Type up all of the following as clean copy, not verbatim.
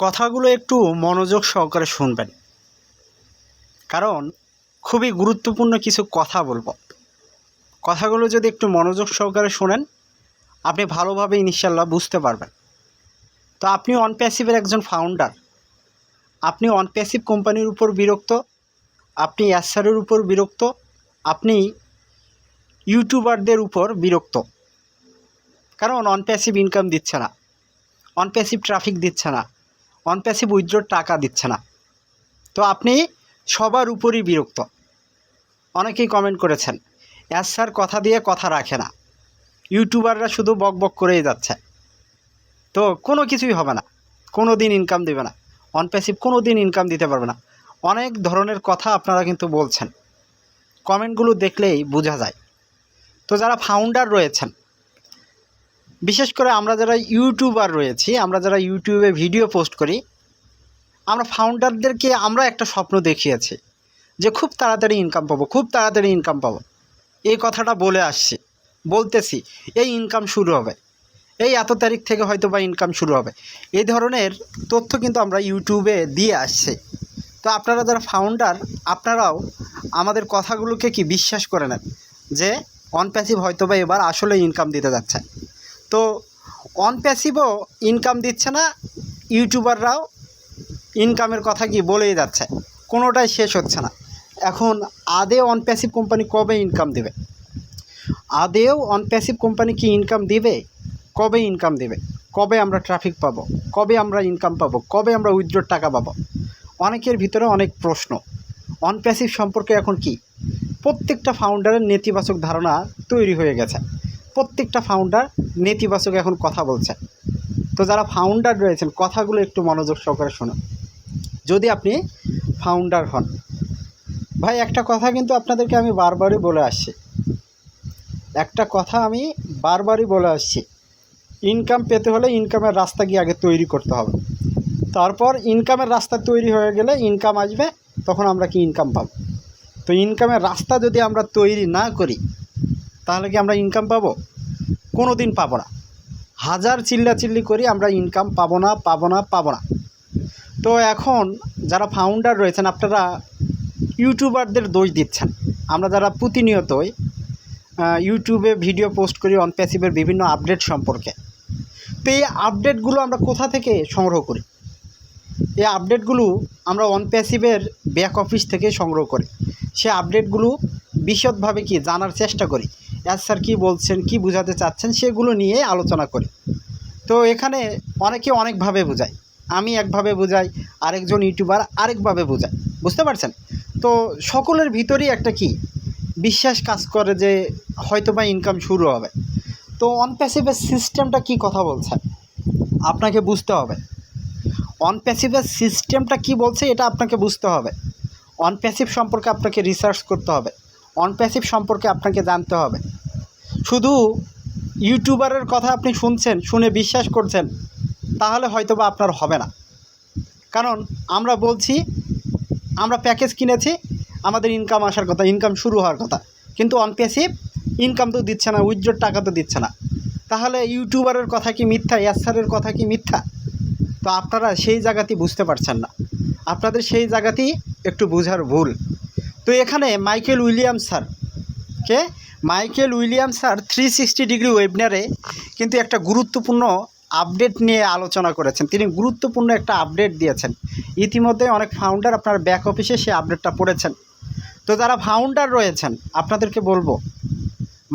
কথাগুলো একটু মনোযোগ সহকারে শুনবেন, কারণ খুবই গুরুত্বপূর্ণ কিছু কথা বলবো। কথাগুলো যদি একটু মনোযোগ সহকারে শোনেন, আপনি ভালোভাবে ইনশাল্লাহ বুঝতে পারবেন। তো আপনি অনপ্যাসিভের একজন ফাউন্ডার, আপনি অনপ্যাসিভ কোম্পানির উপর বিরক্ত, আপনি অ্যাসারের উপর বিরক্ত, আপনি ইউটিউবারদের উপর বিরক্ত, কারণ অনপ্যাসিভ ইনকাম দিচ্ছে না, অনপ্যাসিভ ট্রাফিক দিচ্ছে না, অনপ্যাসিভ উইথড্রর টাকা দিচ্ছে না। তো আপনি সবার উপরই বিরক্ত। অনেকেই কমেন্ট করেছেন, স্যার কথা দিয়ে কথা রাখে না, ইউটিউবাররা শুধু বক বক করেই যাচ্ছে, তো কোনো কিছুই হবে না, কোনো দিন ইনকাম দেবে না, অনপ্যাসিভ কোনো দিন ইনকাম দিতে পারবে না। অনেক ধরনের কথা আপনারা কিন্তু বলছেন, কমেন্টগুলো দেখলেই বোঝা যায়। তো যারা ফাউন্ডার রয়েছেন, বিশেষ করে আমরা যারা ইউটিউবার রয়েছি, আমরা যারা ইউটিউবে ভিডিও পোস্ট করি, আমরা ফাউন্ডারদেরকে আমরা একটা স্বপ্ন দেখিয়েছি যে খুব তাড়াতাড়ি ইনকাম পাবো, খুব তাড়াতাড়ি ইনকাম পাবো। এই কথাটা বলে আসছি, বলতেছি এই ইনকাম শুরু হবে, এই এত তারিখ থেকে হয়তো বা ইনকাম শুরু হবে। এই ধরনের তথ্য কিন্তু আমরা ইউটিউবে দিয়ে আসছি। তো আপনারা যারা ফাউন্ডার, আপনারাও আমাদের কথাগুলোকে কি বিশ্বাস করে নেন যে অনপ্যাসিভ হয়তো বা এবার আসলে ইনকাম দিতে যাচ্ছে। তো অনপ্যাসিভও ইনকাম দিচ্ছে না, ইউটিউবাররাও ইনকামের কথা কি বলেই যাচ্ছে, কোনোটাই শেষ হচ্ছে না। এখন আদেও অনপ্যাসিভ কোম্পানি কবে ইনকাম দেবে? আদেও অনপ্যাসিভ কোম্পানি কি ইনকাম দিবে? কবে ইনকাম দেবে? কবে আমরা ট্রাফিক পাবো? কবে আমরা ইনকাম পাবো? কবে আমরা উইথড্রর টাকা পাবো? অনেকের ভিতরে অনেক প্রশ্ন। অনপ্যাসিভ সম্পর্কে এখন কি প্রত্যেকটা ফাউন্ডারের নেতিবাচক ধারণা তৈরি হয়ে গেছে। প্রত্যেকটা ফাউন্ডার নেতিবাচক এখন কথা বলছে। তো যারা ফাউন্ডার রয়েছেন, কথাগুলো একটু মনোযোগ সহকারে শুনুন। যদি আপনি ফাউন্ডার হন, ভাই একটা কথা কিন্তু আপনাদেরকে আমি বারবারই বলে আসছি, একটা কথা আমি বারবারই বলে আসছি, ইনকাম পেতে হলে ইনকামের রাস্তা কি আগে তৈরি করতে হবে, তারপর ইনকামের রাস্তা তৈরি হয়ে গেলে ইনকাম আসবে, তখন আমরা কি ইনকাম পাবো। তো ইনকামের রাস্তা যদি আমরা তৈরি না করি, তাহলে কি আমরা ইনকাম পাবো? কোনো দিন পাবো না। হাজার চিল্লাচিল্লি করি, আমরা ইনকাম পাবো না, পাবো না, পাবো না। তো এখন যারা ফাউন্ডার রয়েছেন, আপনারা ইউটিউবারদের দোষ দিচ্ছেন। আমরা যারা প্রতিনিয়তই ইউটিউবে ভিডিও পোস্ট করি অনপ্যাসিভের বিভিন্ন আপডেট সম্পর্কে, তো এই আপডেটগুলো আমরা কোথা থেকে সংগ্রহ করি? এই আপডেটগুলো আমরা অনপ্যাসিভের ব্যাক অফিস থেকে সংগ্রহ করি। সে আপডেটগুলো বিশদভাবে কি জানার চেষ্টা করি, স্যার কী বলছেন, কি বোঝাতে চাচ্ছেন, সেগুলো নিয়ে আলোচনা করি। তো এখানে অনেকে অনেকভাবে বোঝায়, আমি একভাবে বোঝাই, আরেকজন ইউটিউবার আরেকভাবে বোঝায়, বুঝতে পারছেন? তো সকলের ভিতরেই একটা কি বিশ্বাস কাজ করে যে হয়তো বা ইনকাম শুরু হবে। তো অনপ্যাসিভের সিস্টেমটা কি কথা বলছে আপনাকে বুঝতে হবে। অনপ্যাসিভের সিস্টেমটা কি বলছে এটা আপনাকে বুঝতে হবে। অনপ্যাসিভ সম্পর্কে আপনাকে রিসার্চ করতে হবে, অনপ্যাসিভ সম্পর্কে আপনাকে জানতে হবে। শুধু ইউটিউবারের কথা আপনি শুনছেন, শুনে বিশ্বাস করছেন, তাহলে হয়তো বা আপনার হবে না। কারণ আমরা বলছি আমরা প্যাকেজ কিনেছি, আমাদের ইনকাম আসার কথা, ইনকাম শুরু হওয়ার কথা, কিন্তু অনপ্যাসিভ ইনকাম তো দিচ্ছে না, উইথড্রর টাকা তো দিচ্ছে না। তাহলে ইউটিউবারের কথা কি মিথ্যা, স্যারের কথা কি মিথ্যা? তো আপনারা সেই জায়গাতেই বুঝতে পারছেন না, আপনাদের সেই জায়গাতেই একটু বোঝার ভুল। তো এখানে মাইকেল উইলিয়ামস স্যার, কে মাইকেল উইলিয়ামস স্যার 360 ডিগ্রি ওয়েবিনারে কিন্তু একটা গুরুত্বপূর্ণ আপডেট নিয়ে আলোচনা করেছেন। তিনি গুরুত্বপূর্ণ একটা আপডেট দিয়েছেন। ইতিমধ্যে অনেক ফাউন্ডার আপনার ব্যাক অফিসে সেই আপডেটটা পড়েছেন। তো যারা ফাউন্ডার রয়েছেন, আপনাদেরকে বলবো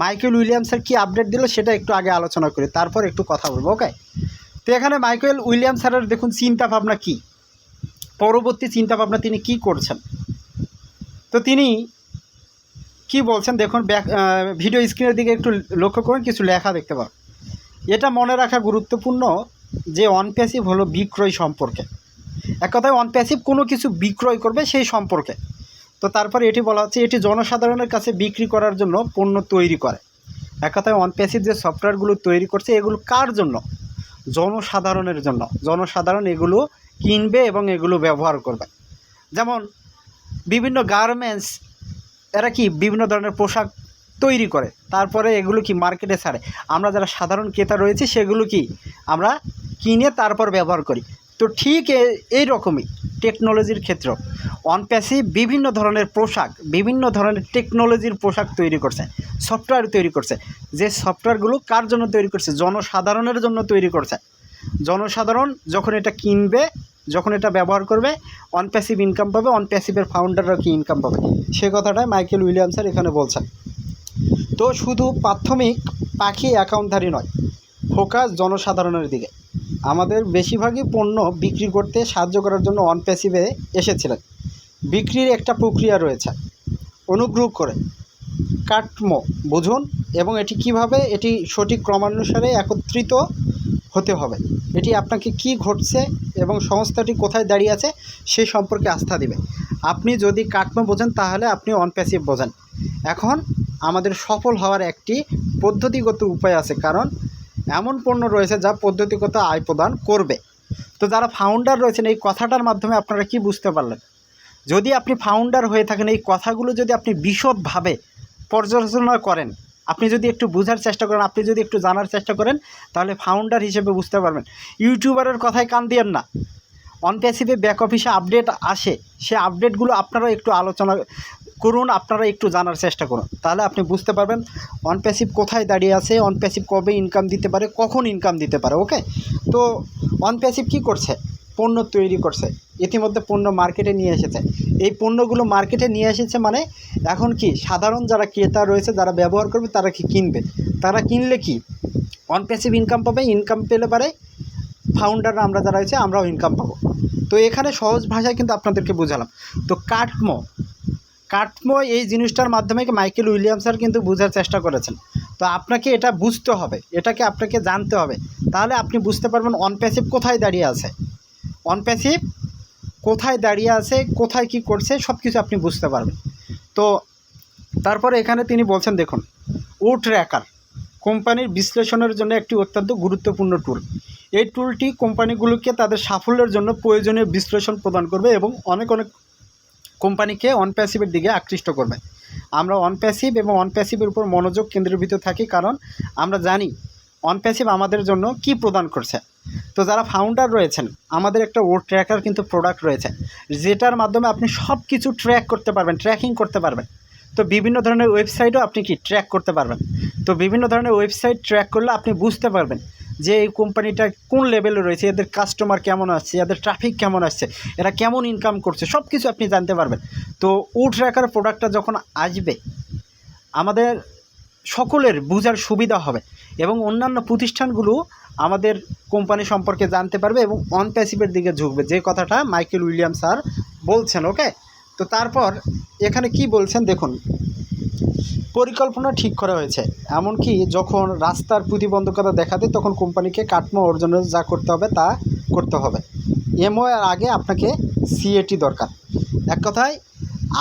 মাইকেল উইলিয়ামসের কী আপডেট দিল সেটা একটু আগে আলোচনা করি, তারপর একটু কথা বলবো, ওকে? তো এখানে মাইকেল উইলিয়ামস স্যারের দেখুন চিন্তাভাবনা কী, পরবর্তী চিন্তাভাবনা তিনি কি করছেন। তো তিনি কি বলছেন দেখুন, ভিডিও স্ক্রিনের দিকে একটু লক্ষ্য করুন, কিছু লেখা দেখতে পাবেন। এটা মনে রাখা গুরুত্বপূর্ণ যে অনপ্যাসিভ হলো বিক্রয় সম্পর্কে, এক কথায় অনপ্যাসিভ কোনো কিছু বিক্রয় করবে সেই সম্পর্কে। তো তারপরে এটি বলা হচ্ছে এটি জনসাধারণের কাছে বিক্রি করার জন্য পণ্য তৈরি করে। এক কথায় অনপ্যাসিভ যে সফটওয়্যারগুলো তৈরি করছে, এগুলো কার জন্য? জনসাধারণের জন্য। জনসাধারণ এগুলো কিনবে এবং এগুলো ব্যবহার করবে। যেমন বিভিন্ন গার্মেন্টস, এরা কি বিভিন্ন ধরনের পোশাক তৈরি করে, তারপরে এগুলো কি মার্কেটে ছাড়ে, আমরা যারা সাধারণ ক্রেতা রয়েছি সেগুলো কি আমরা কিনে তারপর ব্যবহার করি। তো তো ঠিক এই রকমই টেকনোলজির ক্ষেত্র অনপ্যাসিভ বিভিন্ন ধরনের পোশাক, বিভিন্ন ধরনের টেকনোলজির পোশাক তৈরি করছে, সফটওয়্যার তৈরি করছে। যে সফটওয়্যারগুলো কার জন্য তৈরি করছে? জনসাধারণের জন্য তৈরি করছে। জনসাধারণ যখন এটা কিনবে, যখন এটা ব্যবহার করবে, অনপ্যাসিভ ইনকাম পাবে, অনপ্যাসিভের ফাউন্ডাররা কি ইনকাম পাবে, সে কথাটাই মাইকেল উইলিয়ামসের এখানে বলছেন। তো শুধু প্রাথমিক পাখি অ্যাকাউন্টধারী নয়, ফোকাস জনসাধারণের দিকে। আমাদের বেশিরভাগই পণ্য বিক্রি করতে সাহায্য করার জন্য অনপ্যাসিভে এসেছিলেন। বিক্রির একটা প্রক্রিয়া রয়েছে, অনুগ্রহ করে কাঠামো বুঝুন এবং এটি কিভাবে এটি সঠিক ক্রমানুসারে একত্রিত হতে হবে। এটি আপনাকে কি ঘটছে এবং সংস্থাটি কোথায় দাঁড়িয়ে আছে সেই সম্পর্কে আস্থা দিবে। আপনি যদি কাঠামো বোঝেন তাহলে আপনি অনপ্যাসিভ বোঝেন। এখন আমাদের সফল হওয়ার একটি পদ্ধতিগত উপায় আছে, কারণ এমন পণ্য রয়েছে যা পদ্ধতিগত আয় প্রদান করবে। তো যারা ফাউন্ডার রয়েছেন, এই কথাটার মাধ্যমে আপনারা কি বুঝতে পারলেন? যদি আপনি ফাউন্ডার হয়ে থাকেন, এই কথাগুলো যদি আপনি বিশদভাবে পর্যালোচনা করেন, আপনি যদি একটু বোঝার চেষ্টা করেন, আপনি যদি একটু জানার চেষ্টা করেন, তাহলে ফাউন্ডার হিসেবে বুঝতে পারবেন। ইউটিউবারের কথায় কান দিয়েন না। অনপ্যাসিভে ব্যাক অফিসে আপডেট আসে, সে আপডেটগুলো আপনারা একটু আলোচনা করুন, আপনারা একটু জানার চেষ্টা করুন, তাহলে আপনি বুঝতে পারবেন অনপ্যাসিভ কোথায় দাঁড়িয়ে আছে, অনপ্যাসিভ কবে ইনকাম দিতে পারে, কখন ইনকাম দিতে পারে। ওকে, তো অনপ্যাসিভ কী করছে? পণ্য তৈরি করছে, ইতিমধ্যে পণ্য মার্কেটে নিয়ে এসেছে। এই পণ্যগুলো মার্কেটে নিয়ে এসেছে মানে এখন কি সাধারণ যারা ক্রেতা রয়েছে, যারা ব্যবহার করবে, তারা কি কিনবে। তারা কিনলে কি অনপ্যাসিভ ইনকাম পাবে, ইনকাম পেলে পারে ফাউন্ডাররা আমরা যারা রয়েছে আমরাও ইনকাম পাবো। তো এখানে সহজ ভাষায় কিন্তু আপনাদেরকে বোঝালাম। তো কাঠামো এই জিনিসটার মাধ্যমে মাইকেল উইলিয়ামসের কিন্তু বোঝার চেষ্টা করেছেন। তো আপনাকে এটা বুঝতে হবে, এটাকে আপনাকে জানতে হবে, তাহলে আপনি বুঝতে পারবেন অনপ্যাসিভ কোথায় দাঁড়িয়ে আছে, অনপ্যাসিভ কোথায় দাঁড়িয়ে আছে, কোথায় কি করছে, সব কিছু আপনি বুঝতে পারবেন। তো তারপরে এখানে তিনি বলছেন, দেখুন, ট্র্যাকার কোম্পানির বিশ্লেষণের জন্য একটি অত্যন্ত গুরুত্বপূর্ণ টুল। এই টুলটি কোম্পানিগুলোকে তাদের সাফল্যের জন্য প্রয়োজনীয় বিশ্লেষণ প্রদান করবে এবং অনেক কোম্পানিকে অনপ্যাসিভের দিকে আকৃষ্ট করবে। আমরা অনপ্যাসিভ এবং অনপ্যাসিভের উপর মনোযোগ কেন্দ্রীভূত থাকি, কারণ আমরা জানি অনপ্যাসিভ আমাদের জন্য কি প্রদান করছে। তো যারা ফাউন্ডার রয়েছেন, আমাদের একটা ট্র্যাকার কিন্তু প্রোডাক্ট রয়েছে, যেটার মাধ্যমে আপনি সব কিছু ট্র্যাক করতে পারবেন, ট্র্যাকিং করতে পারবেন। তো বিভিন্ন ধরনের ওয়েবসাইটও আপনি কি ট্র্যাক করতে পারবেন। তো বিভিন্ন ধরনের ওয়েবসাইট ট্র্যাক করলে আপনি বুঝতে পারবেন যে এই কোম্পানিটা কোন লেভেলে রয়েছে, এদের কাস্টমার কেমন আসছে, এদের ট্রাফিক কেমন আসছে, এরা কেমন ইনকাম করছে, সব কিছু আপনি জানতে পারবেন। তো ট্র্যাকার প্রোডাক্টটা যখন আসবে, আমাদের সকলের বোঝার সুবিধা হবে এবং অন্যান্য প্রতিষ্ঠানগুলো আমাদের কোম্পানি সম্পর্কে জানতে পারবে এবং অনপ্যাসিভের দিকে ঝুঁকবে, যে কথাটা মাইকেল উইলিয়ামস স্যার বলছেন। ওকে, তো তারপর এখানে কি বলছেন দেখুন, পরিকল্পনা ঠিক করা হয়েছে, এমনকি যখন রাস্তার প্রতিবন্ধকতা দেখা দেয় তখন কোম্পানিকে কাঠামো অর্জনের যা করতে হবে তা করতে হবে। এমও এর আগে আপনাকে সিএটি দরকার। এক কথায়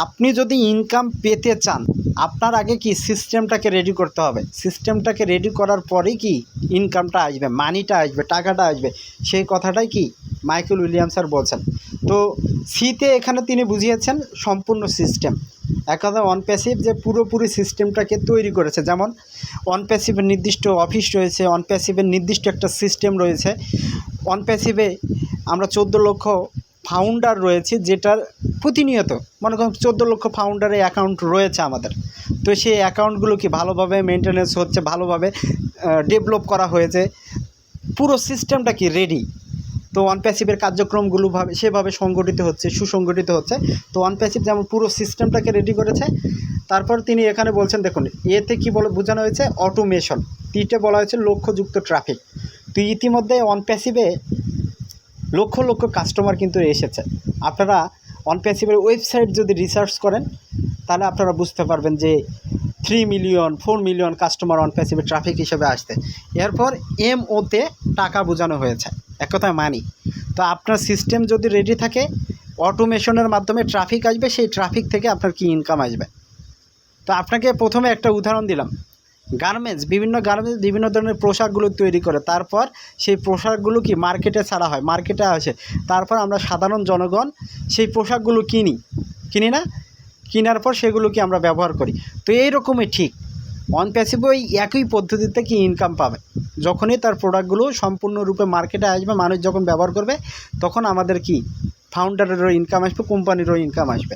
আপনি যদি ইনকাম পেতে চান, আপনার আগে কি সিস্টেমটাকে রেডি করতে হবে। সিস্টেমটাকে রেডি করার পরেই কি ইনকামটা আসবে, মানিটা আসবে, টাকাটা আসবে। সেই কথাটাই কি মাইকেল উইলিয়ামস স্যার বলছেন। তো সিতে এখানে তিনি বুঝিয়েছেন সম্পূর্ণ সিস্টেম। এক কথায় অনপ্যাসিভ যে পুরোপুরি সিস্টেমটাকে তৈরি করেছে, যেমন অনপ্যাসিভের নির্দিষ্ট অফিস রয়েছে, অনপ্যাসিভের নির্দিষ্ট একটা সিস্টেম রয়েছে। অনপ্যাসিভে আমরা 14 লক্ষ ফাউন্ডার রয়েছে, যেটার প্রতিনিয়ত মনে করুন 14 লক্ষ ফাউন্ডারের অ্যাকাউন্ট রয়েছে আমাদের। তো সেই অ্যাকাউন্টগুলো কি ভালোভাবে মেনটেনেন্স হচ্ছে, ভালোভাবে ডেভেলপ করা হয়েছে, পুরো সিস্টেমটা কি রেডি। তো অনপ্যাসিভের কার্যক্রমগুলো সেভাবে সংগঠিত হচ্ছে, সুসংগঠিত হচ্ছে। তো অনপ্যাসিভ যেমন পুরো সিস্টেমটাকে রেডি করেছে। তারপর তিনি এখানে বলছেন, দেখুন এতে কি বোঝানো হয়েছে, অটোমেশন। তিনটে বলা হয়েছে লক্ষ্যযুক্ত ট্রাফিক। তো ইতিমধ্যে অনপ্যাসিভে লক্ষ লক্ষ কাস্টমার কিন্তু এসেছে। আপনারা অনপ্যাসিভের ওয়েবসাইট যদি রিসার্চ করেন, তাহলে আপনারা বুঝতে পারবেন যে 3 মিলিয়ন 4 মিলিয়ন কাস্টমার অনপ্যাসিভে ট্রাফিক হিসেবে আসছে। এরপর এমওতে টাকা বোঝানো হয়েছে, এক কথায় মানি। তো আপনার সিস্টেম যদি রেডি থাকে, অটোমেশনের মাধ্যমে ট্রাফিক আসবে, সেই ট্রাফিক থেকে আপনার কি ইনকাম আসবে। তো আপনাকে প্রথমে একটা উদাহরণ দিলাম, বিভিন্ন গার্মেন্টস বিভিন্ন ধরনের পোশাকগুলো তৈরি করে, তারপর সেই পোশাকগুলো কি মার্কেটে ছাড়া হয়, মার্কেটে আসে, তারপর আমরা সাধারণ জনগণ সেই পোশাকগুলো কিনি না, কেনার পর সেগুলো কি আমরা ব্যবহার করি। তো এইরকমই ঠিক অন প্যাসিভ ওই একই পদ্ধতিতে কি ইনকাম পাবে, যখনই তার প্রোডাক্টগুলো সম্পূর্ণরূপে মার্কেটে আসবে, মানুষ যখন ব্যবহার করবে, তখন আমাদের কি ফাউন্ডারেরও ইনকাম আসবে, কোম্পানিরও ইনকাম আসবে।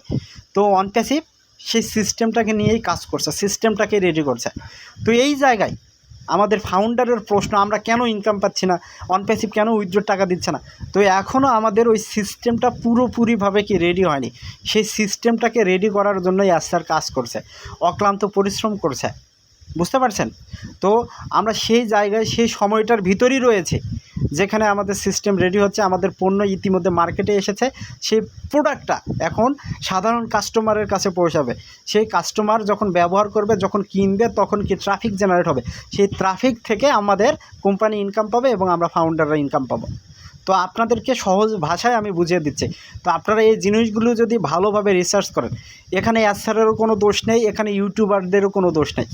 তো অন প্যাসিভ সেই সিস্টেমটাকে নিয়েই কাজ করছে, সিস্টেমটাকে রেডি করছে। তো এই জায়গায় আমাদের ফাউন্ডারের প্রশ্ন, আমরা কেন ইনকাম পাচ্ছি না, অন প্যাসিভ কেন উইথড্র টাকা দিচ্ছে না, তো এখনও আমাদের ওই সিস্টেমটা পুরোপুরিভাবে কি রেডি হয়নি। সেই সিস্টেমটাকে রেডি করার জন্যই স্যার কাজ করছে, অক্লান্ত পরিশ্রম করছে, বুঝতে পারছেন? তো আমরা সেই জায়গায় সেই সময়টার ভিতরই রয়েছে যেখানে আমাদের সিস্টেম রেডি হচ্ছে, আমাদের পণ্য ইতিমধ্যে মার্কেটে এসেছে, সেই প্রোডাক্টটা এখন সাধারণ কাস্টমারের কাছে পৌঁছাবে। সেই কাস্টমার যখন ব্যবহার করবে, যখন কিনবে, তখন কি ট্রাফিক জেনারেট হবে, সেই ট্রাফিক থেকে আমাদের কোম্পানি ইনকাম পাবে এবং আমরা ফাউন্ডাররা ইনকাম পাবো। তো আপনাদেরকে সহজ ভাষায় আমি বুঝিয়ে দিচ্ছি। তো আপনারা এই জিনিসগুলো যদি ভালোভাবে রিসার্চ করেন, এখানে স্যারেরও কোনো দোষ নেই, এখানে ইউটিউবারদেরও কোনো দোষ নেই।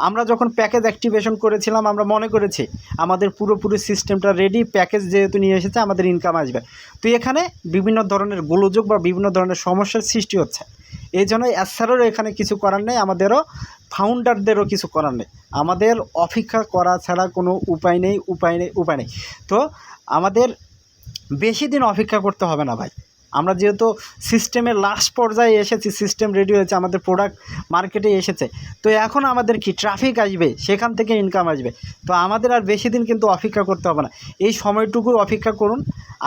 আমরা যখন প্যাকেজ অ্যাক্টিভেশন করেছিলাম, আমরা মনে করেছি আমাদের পুরোপুরি সিস্টেমটা রেডি, প্যাকেজ যেহেতু নিয়ে এসেছে আমাদের ইনকাম আসবে। তো এখানে বিভিন্ন ধরনের গোলযোগ বা বিভিন্ন ধরনের সমস্যার সৃষ্টি হচ্ছে। এই জন্য স্যারেরও এখানে কিছু করার নেই, আমাদেরও ফাউন্ডারদেরও কিছু করার নেই। আমাদের অপেক্ষা করা ছাড়া কোনো উপায় নেই। তো আমাদের বেশি দিন অপেক্ষা করতে হবে না ভাই। আমরা যেহেতু সিস্টেমের লাস্ট পর্যায়ে এসেছি, সিস্টেম রেডি হয়েছে, আমাদের প্রোডাক্ট মার্কেটে এসেছে, তো এখন আমাদের কি ট্রাফিক আসবে, সেখান থেকে ইনকাম আসবে। তো আমাদের আর বেশি দিন কিন্তু অপেক্ষা করতে হবে না, এই সময়টুকু অপেক্ষা করুন।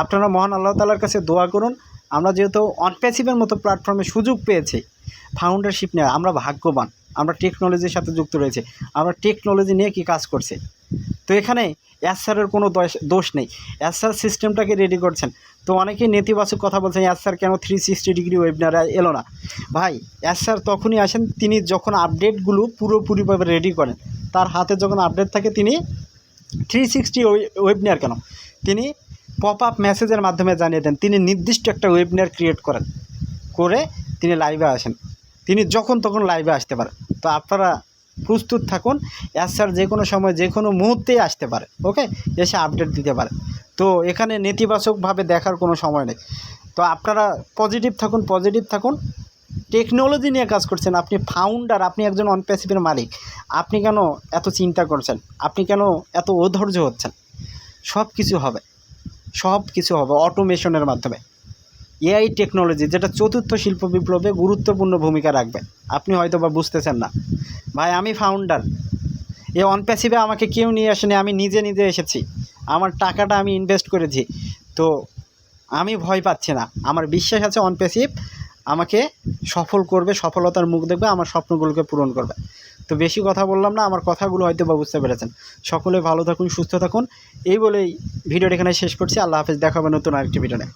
আপনারা মহান আল্লাহ তাআলার কাছে দোয়া করুন। আমরা যেহেতু অন প্যাসিভের মতো প্ল্যাটফর্মে সুযোগ পেয়েছি ফাউন্ডারশিপ নেওয়া, আমরা ভাগ্যবান, আমরা টেকনোলজির সাথে যুক্ত রয়েছে, আমরা টেকনোলজি নিয়ে কি কাজ করছি। তো এখানে স্যারের কোনো দোষ নেই, স্যার সিস্টেমটাকে রেডি করছেন। তো অনেকেই নেতিবাচক কথা বলছেন, স্যার কেন 360 ডিগ্রি ওয়েবিনার এলো না। ভাই স্যার তখনই আসেন তিনি যখন আপডেটগুলো পুরোপুরিভাবে রেডি করেন, তার হাতে যখন আপডেট থাকে, তিনি 360 ওয়েবিনার কেন, তিনি পপ আপ মেসেজের মাধ্যমে জানিয়ে দেন, তিনি নির্দিষ্ট একটা ওয়েবিনার ক্রিয়েট করেন, করে তিনি লাইভে আসেন, তিনি যখন তখন লাইভে আসতে পারেন। তো আপনারা প্রস্তুত থাকুন, স্যার যে কোনো সময় যে কোনো মুহূর্তেই আসতে পারে, ওকে, এসে আপডেট দিতে পারে। তো এখানে নেতিবাচকভাবে দেখার কোনো সময় নেই। তো আপনারা পজিটিভ থাকুন। টেকনোলজি নিয়ে কাজ করছেন, আপনি ফাউন্ডার, আপনি একজন অন প্যাসিভের মালিক, আপনি কেন এত চিন্তা করছেন, আপনি কেন এত অধৈর্য হচ্ছেন? সব কিছু হবে অটোমেশনের মাধ্যমে। এআই টেকনোলজি, যেটা চতুর্থ শিল্প বিপ্লবে গুরুত্বপূর্ণ ভূমিকা রাখবে, আপনি হয়তো বা বুঝতেছেন না। ভাই আমি ফাউন্ডার, এই অন প্যাসিভে আমাকে কেউ নিয়ে আসেনি, আমি নিজে এসেছি, আমার টাকাটা আমি ইনভেস্ট করেছি। তো আমি ভয় পাচ্ছি না, আমার বিশ্বাস আছে অন প্যাসিভ আমাকে সফল করবে, সফলতার মুখ দেখবে, আমার স্বপ্নগুলোকে পূরণ করবে। তো বেশি কথা বললাম না, আমার কথাগুলো হয়তো বা বুঝতে পেরেছেন। সকলে ভালো থাকুন, সুস্থ থাকুন, এই বলেই ভিডিওটা এখানে শেষ করছি। আল্লাহ হাফেজ, দেখা হবে নতুন আরেকটি ভিডিও নিয়ে।